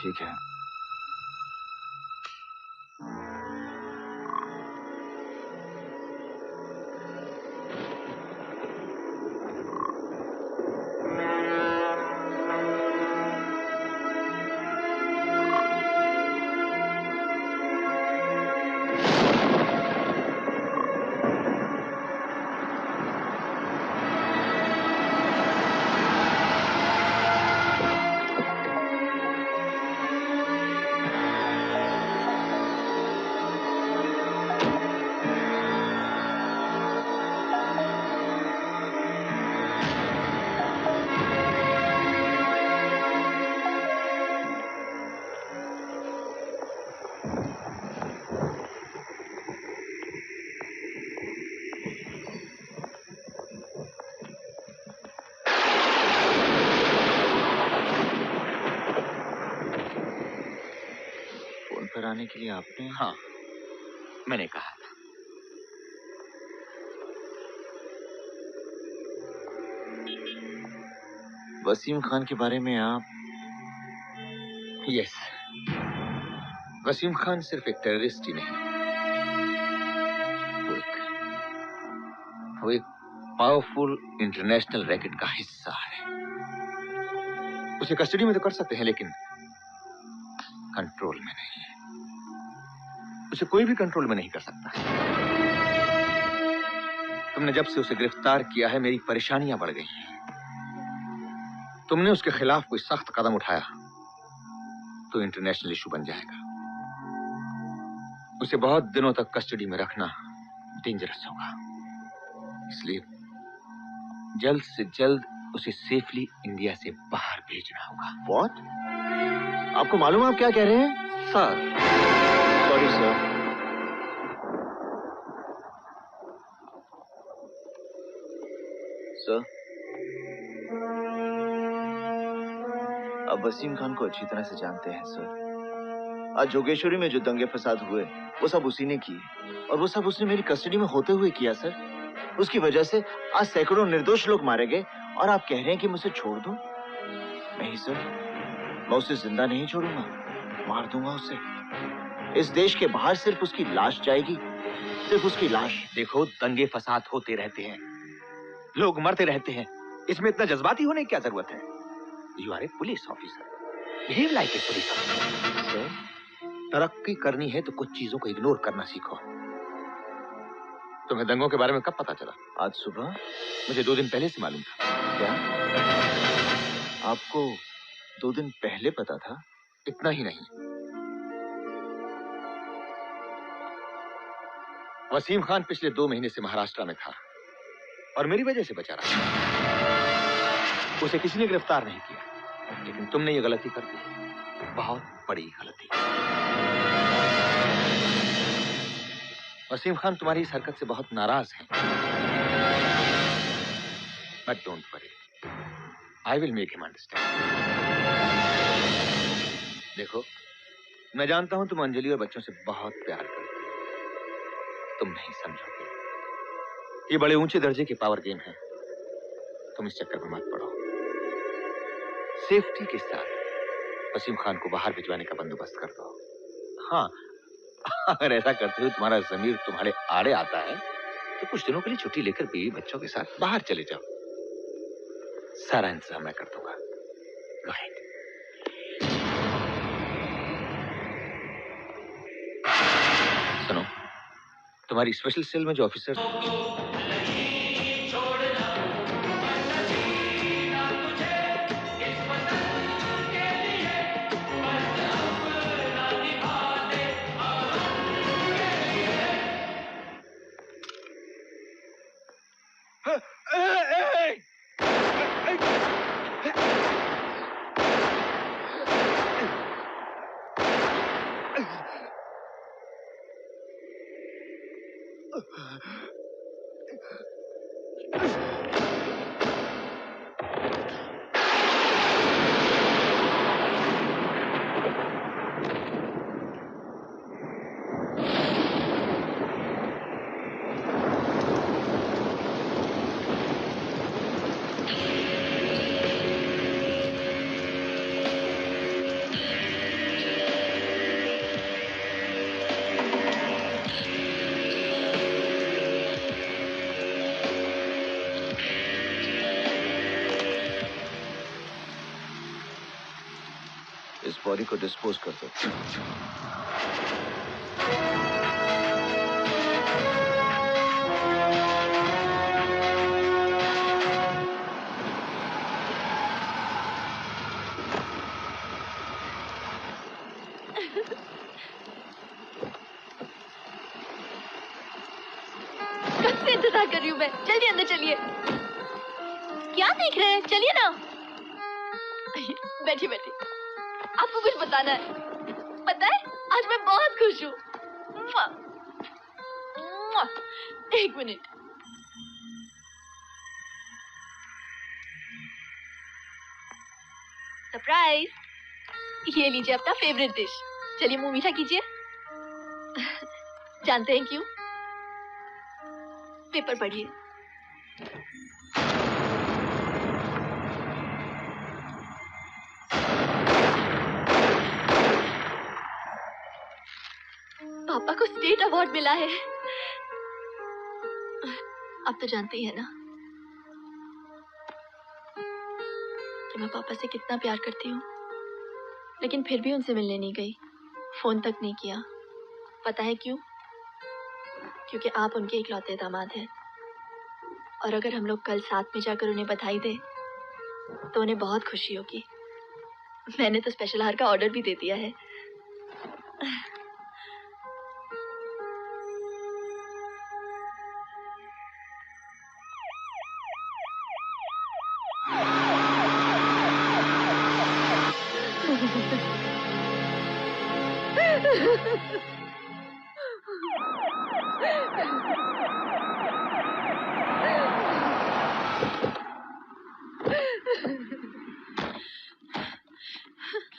ठीक है। आने के लिए आपने? हाँ, मैंने कहा था। वसीम खान के बारे में आप? यस, वसीम खान सिर्फ एक टेररिस्ट ही नहीं, वो एक पावरफुल इंटरनेशनल रैकेट का हिस्सा है। उसे कस्टडी में तो कर सकते हैं, लेकिन कंट्रोल में नहीं। उसे कोई भी कंट्रोल में नहीं कर सकता। तुमने जब से उसे गिरफ्तार किया है, मेरी परेशानियां बढ़ गई हैं। तुमने उसके खिलाफ कोई सख्त कदम उठाया तो इंटरनेशनल इशू बन जाएगा। उसे बहुत दिनों तक कस्टडी में रखना डेंजरस होगा। इसलिए जल्द से जल्द उसे सेफली इंडिया से बाहर भेजना होगा। What? आपको मालूम है आप क्या कह रहे हैं? Sir, sorry sir. सर, आप वसीम खान को अच्छी तरह से जानते हैं सर। आज जोगेश्वरी में जो दंगे फसाद हुए वो सब उसी ने किए, और वो सब उसने मेरी कस्टडी में होते हुए किया सर। उसकी वजह से आज सैकड़ों निर्दोष लोग मारे गए, और आप कह रहे हैं कि मुझे छोड़ दूं? नहीं सर, मैं उसे जिंदा नहीं छोड़ूंगा, मार दूंगा उसे। इस देश के बाहर सिर्फ उसकी लाश जाएगी, सिर्फ उसकी लाश। देखो, दंगे फसाद होते रहते हैं, लोग मरते रहते हैं, इसमें इतना जज्बाती होने की क्या जरूरत है? You are a police officer, behave like a police officer. तरक्की करनी है तो कुछ चीजों को इग्नोर करना सीखो। तुम्हें दंगों के बारे में कब पता चला? आज सुबह। मुझे 2 दिन पहले से मालूम था। क्या आपको 2 दिन पहले पता था? इतना ही नहीं, वसीम खान पिछले 2 महीने से महाराष्ट्र में था और मेरी वजह से बचा रहा। उसे किसी ने गिरफ्तार नहीं किया, लेकिन तुमने ये गलती कर दी, बहुत बड़ी गलती। वसीम खान तुम्हारी इस हरकत से बहुत नाराज हैं। But don't worry, I will make him understand. देखो, मैं जानता हूं तुम अंजलि और बच्चों से बहुत प्यार करती हो। तुम नहीं समझोगे, ये बड़े ऊंचे दर्जे के पावर गेम है। तुम इस चक्कर में मत पड़ो। सेफ्टी के साथ वसीम खान को बाहर भिजवाने का बंदोबस्त कर दो। हाँ, अगर ऐसा करते हो तुम्हारा ज़मीर तुम्हारे आड़े आता है तो कुछ दिनों के लिए छुट्टी लेकर बीवी बच्चों के साथ बाहर चले जाओ। सारा इंतजाम मैं कर दूंगा। Go ahead. सुनो, तुम्हारी स्पेशल सेल में जो ऑफिसर इस बॉडी को डिस्पोज कर दो। कब से इंतजार कर रही हूँ मैं। जल्दी अंदर चलिए। क्या देख रहे हैं? चलिए ना। बैठिए बैठिए। आपको कुछ बताना है। पता है आज मैं बहुत खुश हूँ। एक मिनट। सरप्राइज। ये लीजिए अपना फेवरेट डिश। चलिए मुंह मीठा कीजिए। जानते हैं क्यों? पेपर पढ़िए। पापा को स्टेट अवार्ड मिला है। अब तो जानती है ना कि मैं पापा से कितना प्यार करती हूँ, लेकिन फिर भी उनसे मिलने नहीं गई, फोन तक नहीं किया। पता है क्यों? क्योंकि आप उनके इकलौते दामाद हैं, और अगर हम लोग कल साथ में जाकर उन्हें बधाई दें तो उन्हें बहुत खुशी होगी। मैंने तो स्पेशल हार का ऑर्डर भी दे दिया है।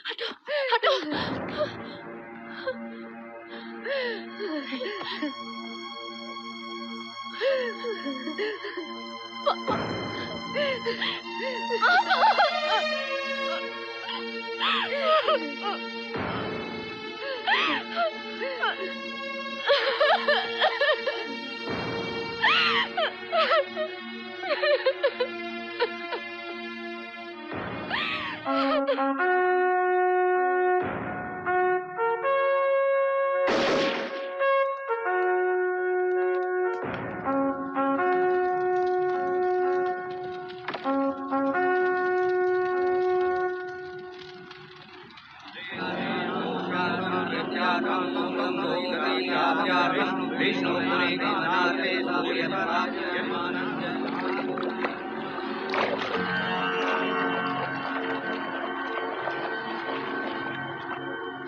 हटो हटो।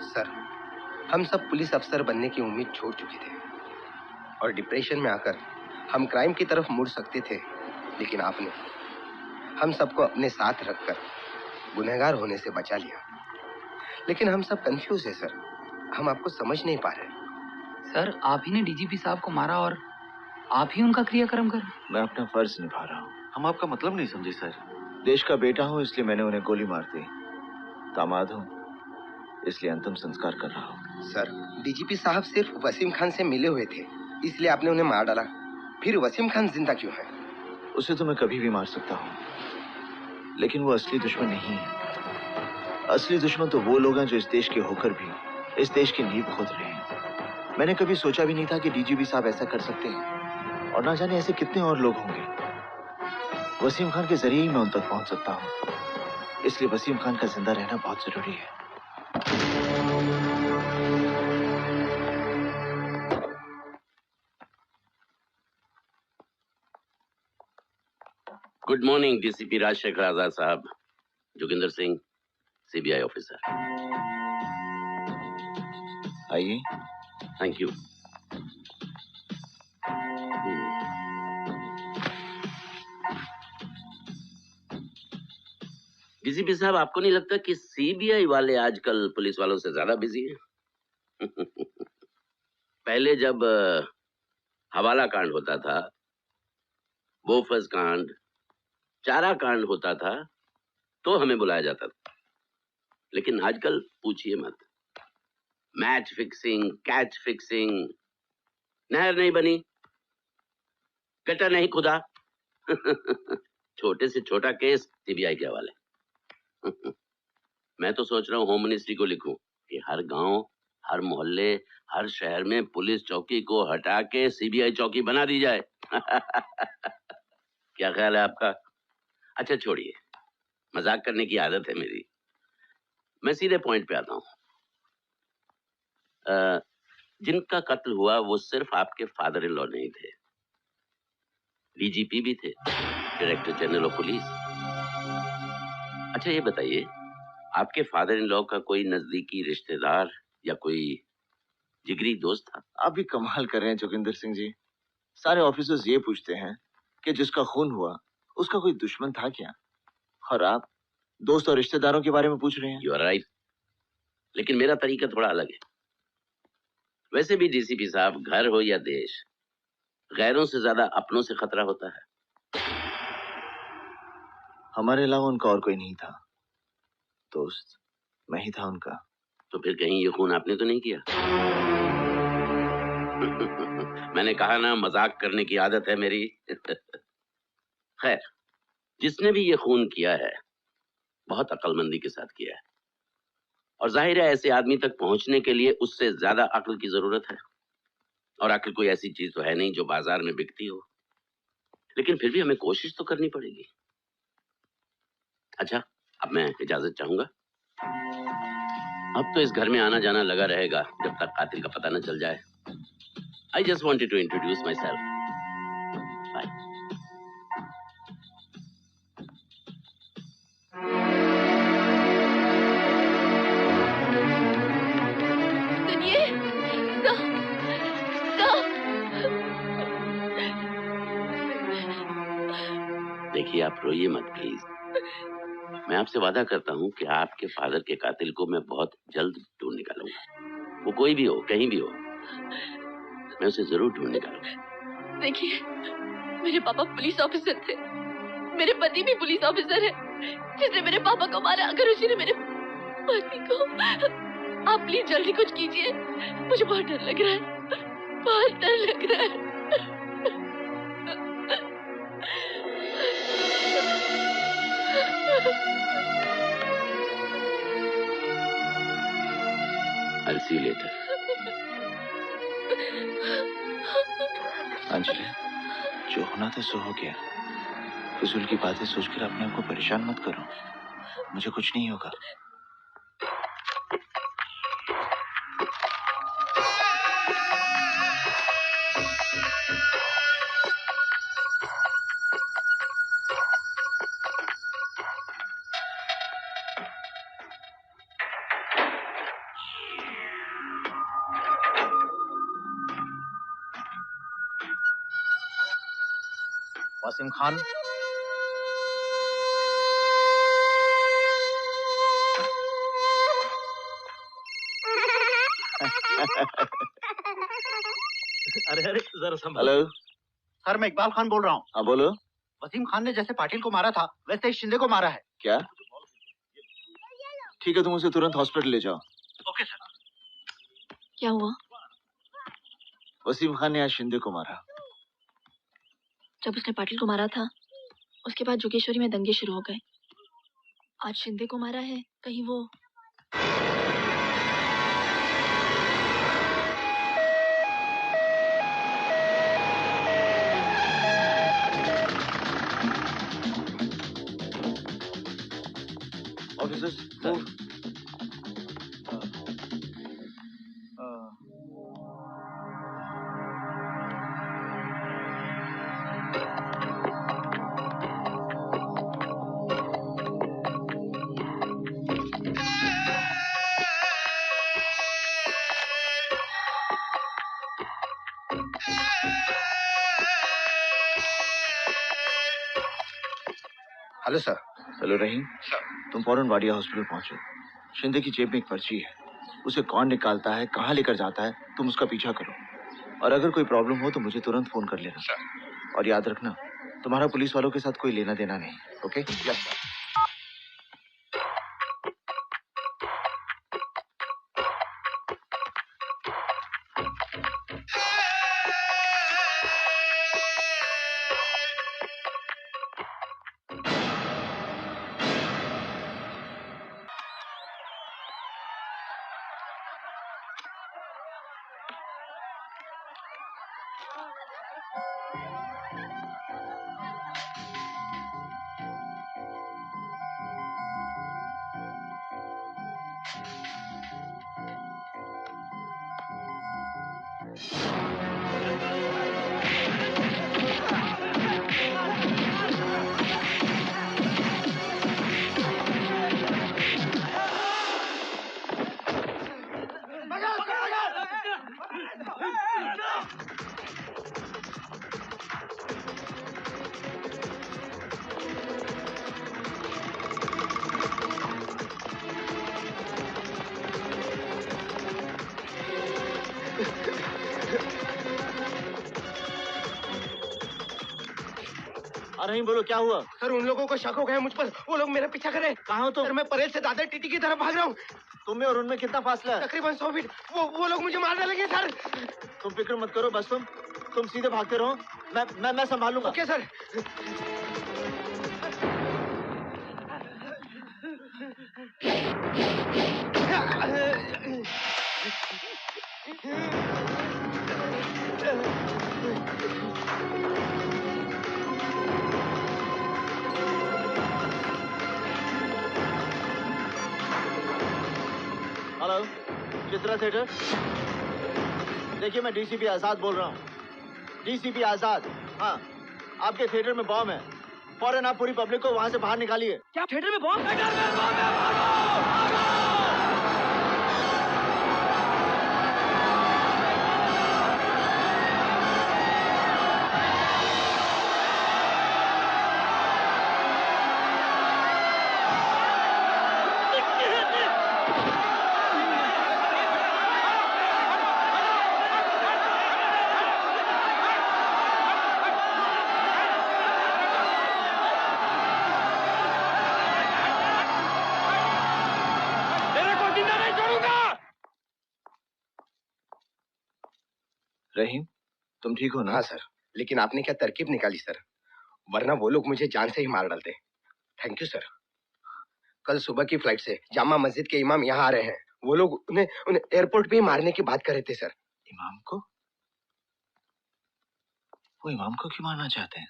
सर, हम सब पुलिस अफसर बनने की उम्मीद छोड़ चुके थे और डिप्रेशन में आकर हम क्राइम की तरफ मुड़ सकते थे, लेकिन आपने हम सबको अपने साथ रखकर गुनहगार होने से बचा लिया। लेकिन हम सब कंफ्यूज है सर, हम आपको समझ नहीं पा रहे। सर, आप ही ने डीजीपी साहब को मारा और आप ही उनका क्रियाक्रम कर। मैं अपना फर्ज निभा रहा हूँ। हम आपका मतलब नहीं समझे सर। देश का बेटा हूँ इसलिए मैंने उन्हें गोली मार दी। दामाद हूँ इसलिए अंतिम संस्कार कर रहा हूँ। सर, डीजीपी साहब सिर्फ वसीम खान से मिले हुए थे, इसलिए आपने उन्हें मार डाला। फिर वसीम खान जिंदा क्यों है? उसे तो मैं कभी भी मार सकता हूँ, लेकिन वो असली दुश्मन नहीं है। असली दुश्मन तो वो लोग हैं जो इस देश के होकर भी इस देश की नींव खोद रहे हैं। मैंने कभी सोचा भी नहीं था कि डीजीपी साहब ऐसा कर सकते हैं, और ना जाने ऐसे कितने और लोग होंगे। वसीम खान के जरिए ही मैं उन तक पहुंच सकता हूँ, इसलिए वसीम खान का जिंदा रहना बहुत जरूरी है। गुड मॉर्निंग डीसीपी राजशेखर आजाद साहब, जोगिंदर सिंह, सीबीआई ऑफिसर। आइए। Thank you. डीसीपी साहब, आपको नहीं लगता कि सीबीआई वाले आजकल पुलिस वालों से ज्यादा बिजी हैं? पहले जब हवाला कांड होता था, बोफर्स कांड, चारा कांड होता था, तो हमें बुलाया जाता था, लेकिन आजकल पूछिए मत। मैच फिक्सिंग, कैच फिक्सिंग, नहर नहीं बनी, गटर नहीं खुदा, छोटे से छोटा केस सीबीआई के हवाले। मैं तो सोच रहा हूँ होम मिनिस्ट्री को लिखूं कि हर गांव, हर मोहल्ले, हर शहर में पुलिस चौकी को हटा के सीबीआई चौकी बना दी जाए। क्या ख्याल है आपका? अच्छा छोड़िए, मजाक करने की आदत है मेरी। मैं सीधे पॉइंट पे आता हूँ। जिनका कत्ल हुआ वो सिर्फ आपके फादर इन लॉ नहीं थे, डीजीपी भी थे, डायरेक्टर जनरल ऑफ पुलिस। अच्छा ये बताइए, आपके फादर इन लॉ का कोई नजदीकी रिश्तेदार या कोई जिगरी दोस्त था? आप भी कमाल कर रहे हैं जोगिंदर सिंह जी। सारे ऑफिसर्स ये पूछते हैं कि जिसका खून हुआ उसका कोई दुश्मन था क्या, और आप दोस्त और रिश्तेदारों के बारे में पूछ रहे हैं। यू आर राइट, लेकिन मेरा तरीका थोड़ा अलग है। वैसे भी डीसीपी साहब, घर हो या देश, गैरों से ज्यादा अपनों से खतरा होता है। हमारे अलावा उनका और कोई नहीं था, दोस्त मैं ही था उनका। तो फिर कहीं ये खून आपने तो नहीं किया? मैंने कहा ना, मजाक करने की आदत है मेरी। खैर, जिसने भी ये खून किया है बहुत अक्लमंदी के साथ किया है, और जाहिर है ऐसे आदमी तक पहुंचने के लिए उससे ज्यादा अक्ल की जरूरत है, और अक्ल कोई ऐसी चीज तो है नहीं जो बाजार में बिकती हो, लेकिन फिर भी हमें कोशिश तो करनी पड़ेगी। अच्छा, अब मैं इजाजत चाहूंगा। अब तो इस घर में आना जाना लगा रहेगा जब तक कातिल का पता न चल जाए। I just wanted to introduce myself. Bye. सुनिए, देखिए, आप रोइए मत प्लीज। मैं आपसे वादा करता हूँ कि आपके फादर के कातिल को मैं बहुत जल्द ढूंढ निकालूंगा। वो कोई भी हो, कहीं भी हो, मैं उसे जरूर ढूंढ निकालूंगा। देखिए, मेरे पापा पुलिस ऑफिसर थे, मेरे पति भी पुलिस ऑफिसर है। जिसने मेरे पापा को मारा, अगर उसी ने मेरे पति को, आप प्लीज जल्दी कुछ कीजिए। मुझे बहुत डर लग रहा है, बहुत डर लग रहा है। I'll see you later. Anjali, जो होना था सो हो गया। फजूल की बातें सोचकर अपने आप को परेशान मत करो, मुझे कुछ नहीं होगा। वासिम खान, अरे अरे जरा संभाल। हेलो सर, मैं इकबाल खान बोल रहा हूँ। हाँ बोलो। वसीम खान ने जैसे पाटिल को मारा था वैसे ही शिंदे को मारा है। क्या? ठीक है, तुम उसे तुरंत हॉस्पिटल ले जाओ। Okay sir. क्या हुआ? वसीम खान ने आज शिंदे को मारा। जब उसने पाटिल को मारा था, उसके बाद जोगेश्वरी में दंगे शुरू हो गए। आज शिंदे को मारा है, कहीं वो। Officers, move. Hello sir. Hello Rahim, तुम फौरन वाडिया हॉस्पिटल पहुंचो। शिंदे की जेब में एक पर्ची है, उसे कौन निकालता है, कहाँ लेकर जाता है, तुम उसका पीछा करो, और अगर कोई प्रॉब्लम हो तो मुझे तुरंत फोन कर लेना सर। और याद रखना, तुम्हारा पुलिस वालों के साथ कोई लेना देना नहीं। ओके? Yes sir. नहीं बोलो क्या हुआ? सर उन लोगों को शक हो गया मुझ पर, वो लोग मेरा पीछा कर रहे हैं। कहाँ हो तुम? सर मैं परेल से दादर टीटी की तरफ भाग रहा हूँ। तुम में और उनमें कितना फासला है? तकरीबन 100 फीट। वो लोग मुझे मार डालेंगे सर। तुम फिक्र मत करो, बस तुम सीधे भागते रहो, मैं संभालूंगा। Okay sir. Hello, Chitra theatre. देखिए मैं डीसीपी आजाद बोल रहा हूँ। डीसीपी आजाद। हाँ, आपके थिएटर में बॉम्ब है। फौरन आप पूरी पब्लिक को वहाँ से बाहर निकालिए। क्या थिएटर में बॉम्ब है? रहीम, तुम ठीक हो ना? हाँ सर, लेकिन आपने क्या तरकीब निकाली सर, वरना वो लोग मुझे जान से ही मार डालते। Thank you sir. कल सुबह की फ्लाइट से जामा मस्जिद के इमाम यहाँ आ रहे हैं। वो लोग उन्हें एयरपोर्ट पे ही मारने की बात कर रहे थे सर। इमाम को? वो इमाम को क्यों मारना चाहते हैं?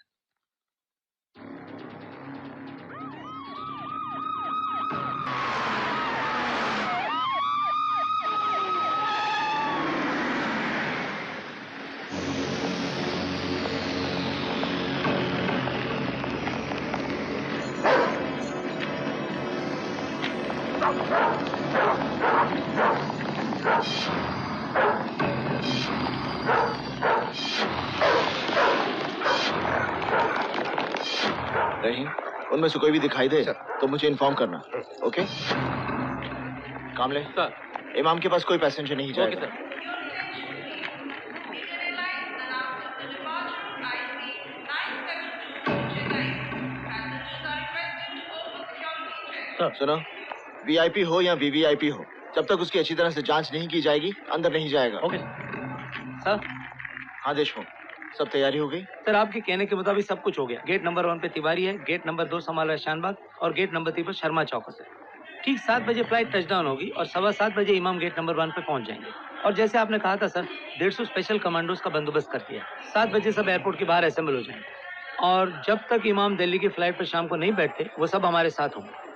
रहीम, उनमें से कोई भी दिखाई दे तो मुझे इन्फॉर्म करना। ओके? कामले सर, इमाम के पास कोई पैसेंजर नहीं जाएगा। सुनो, वीआईपी हो या वीवीआईपी हो, जब तक उसकी अच्छी तरह से जांच नहीं की जाएगी अंदर नहीं जाएगा। Okay sir. हाँ देशमुख, सब तैयारी हो गई? सर आपके कहने के मुताबिक सब कुछ हो गया। गेट नंबर 1 पे तिवारी है, गेट नंबर 2 संभाल रहा है शानबाग और गेट नंबर 3 पर शर्मा चौक है। ठीक 7 बजे फ्लाइट टचडाउन होगी और 7:15 बजे इमाम गेट नंबर 1 पे पहुंच जाएंगे। और जैसे आपने कहा था सर, 150 स्पेशल कमांडोज का बंदोबस्त कर दिया। 7 बजे सब एयरपोर्ट के बाहर असेंबल हो जाएंगे और जब तक इमाम दिल्ली की फ्लाइट पर शाम को नहीं बैठते वो सब हमारे साथ होंगे।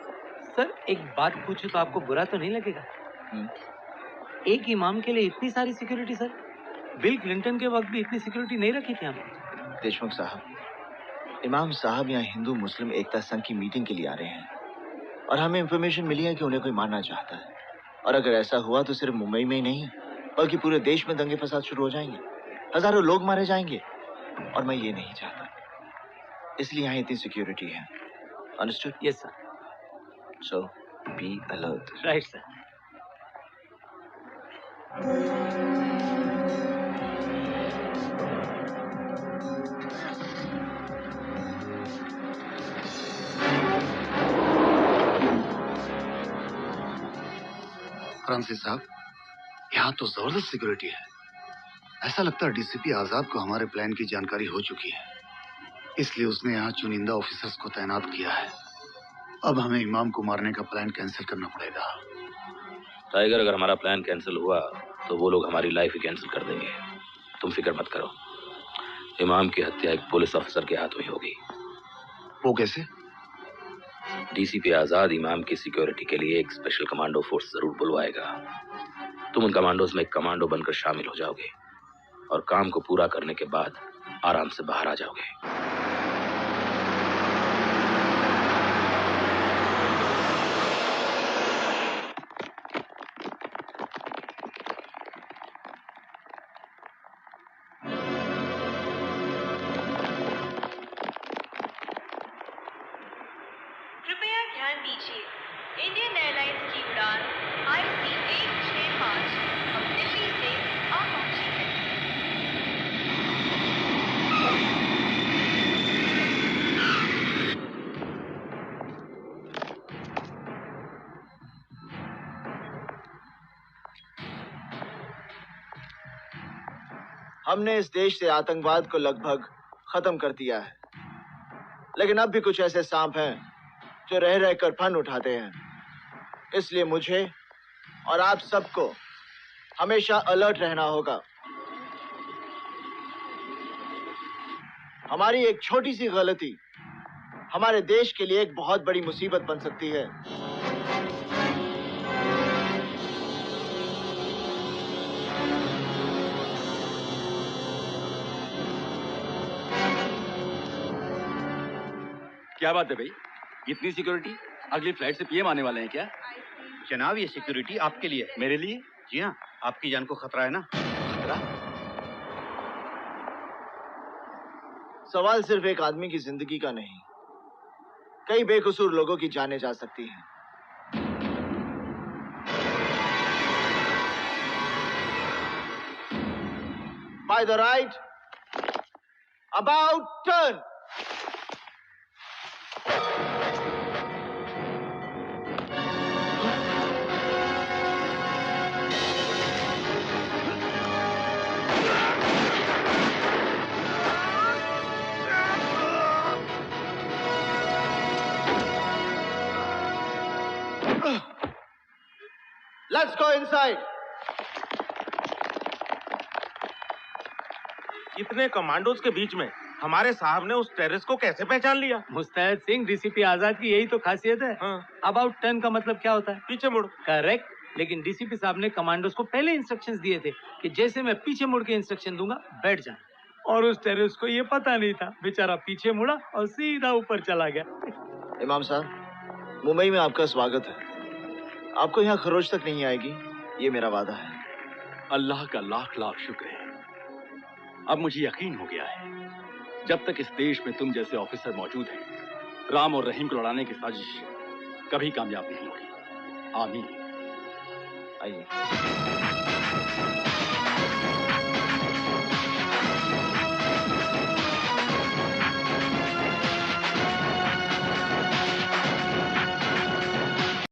सर एक बात पूछूं तो आपको बुरा तो नहीं लगेगा? एक इमाम के लिए इतनी सारी सिक्योरिटी सर? बिल क्लिंटन के वक्त भी इतनी सिक्योरिटी नहीं रखी थी हमने। देशमुख साहब, इमाम साहब यहाँ हिंदू मुस्लिम एकता संघ की मीटिंग के लिए आ रहे हैं और हमें इंफॉर्मेशन मिली है कि उन्हें कोई मारना चाहता है। और अगर ऐसा हुआ तो सिर्फ मुंबई में ही नहीं बल्कि पूरे देश में दंगे फसाद शुरू हो जाएंगे, हजारों लोग मारे जाएंगे और मैं ये नहीं चाहता। इसलिए यहाँ इतनी सिक्योरिटी है। Understood? Yes sir. So be alert. Right sir. Francis साहब, यहाँ तो जबरदस्त सिक्योरिटी है। ऐसा लगता है डीसीपी आजाद को हमारे प्लान की जानकारी हो चुकी है, इसलिए उसने यहाँ चुनिंदा ऑफिसर्स को तैनात किया है। अब हमें इमाम को मारने का प्लान कैंसिल करना पड़ेगा। टाइगर, अगर हमारा प्लान कैंसिल हुआ तो वो लोग हमारी लाइफ ही कैंसिल कर देंगे। तुम फिक्र मत करो, इमाम की हत्या एक पुलिस ऑफिसर के हाथों ही होगी। वो कैसे? डीसीपी आजाद इमाम की सिक्योरिटी के लिए एक स्पेशल कमांडो फोर्स जरूर बुलवाएगा। तुम उन कमांडोज में एक कमांडो बनकर शामिल हो जाओगे और काम को पूरा करने के बाद आराम से बाहर आ जाओगे। कृपया ध्यान दीजिए, इंडियन एयरलाइंस की उड़ान IC 165 अब दिल्ली से आ पहुंची है। हमने इस देश से आतंकवाद को लगभग खत्म कर दिया है, लेकिन अब भी कुछ ऐसे सांप हैं जो रह रहकर फन उठाते हैं। इसलिए मुझे और आप सबको हमेशा अलर्ट रहना होगा। हमारी एक छोटी सी गलती हमारे देश के लिए एक बहुत बड़ी मुसीबत बन सकती है। क्या बात है भाई, इतनी सिक्योरिटी? अगली फ्लाइट से पीएम आने वाले हैं क्या? जनाब, ये सिक्योरिटी आपके लिए है। मेरे लिए? जी हाँ, आपकी जान को खतरा है ना। खतरा? सवाल सिर्फ एक आदमी की जिंदगी का नहीं, कई बेकसूर लोगों की जानें जा सकती हैं। By the right, about turn. Let's go inside. इतने कमांडोज के बीच में हमारे साहब ने उस टेररिस्ट को कैसे पहचान लिया? मुस्तैद सिंह, डीसीपी आजाद की यही तो खासियत है। अबाउट टर्न का मतलब क्या होता है? पीछे मुड़। करेक्ट, लेकिन डीसीपी साहब ने कमांडोज को पहले इंस्ट्रक्शंस दिए थे कि जैसे मैं पीछे मुड़ के इंस्ट्रक्शन दूंगा बैठ जाना, और उस टेररिस्ट को ये पता नहीं था, बेचारा पीछे मुड़ा और सीधा ऊपर चला गया। इमाम साहब, मुंबई में आपका स्वागत है। आपको यहाँ खरोच तक नहीं आएगी, ये मेरा वादा है। अल्लाह का लाख लाख शुक्र है। अब मुझे यकीन हो गया है, जब तक इस देश में तुम जैसे ऑफिसर मौजूद हैं, राम और रहीम को लड़ाने की साजिश कभी कामयाब नहीं होगी। आमीन। आइए।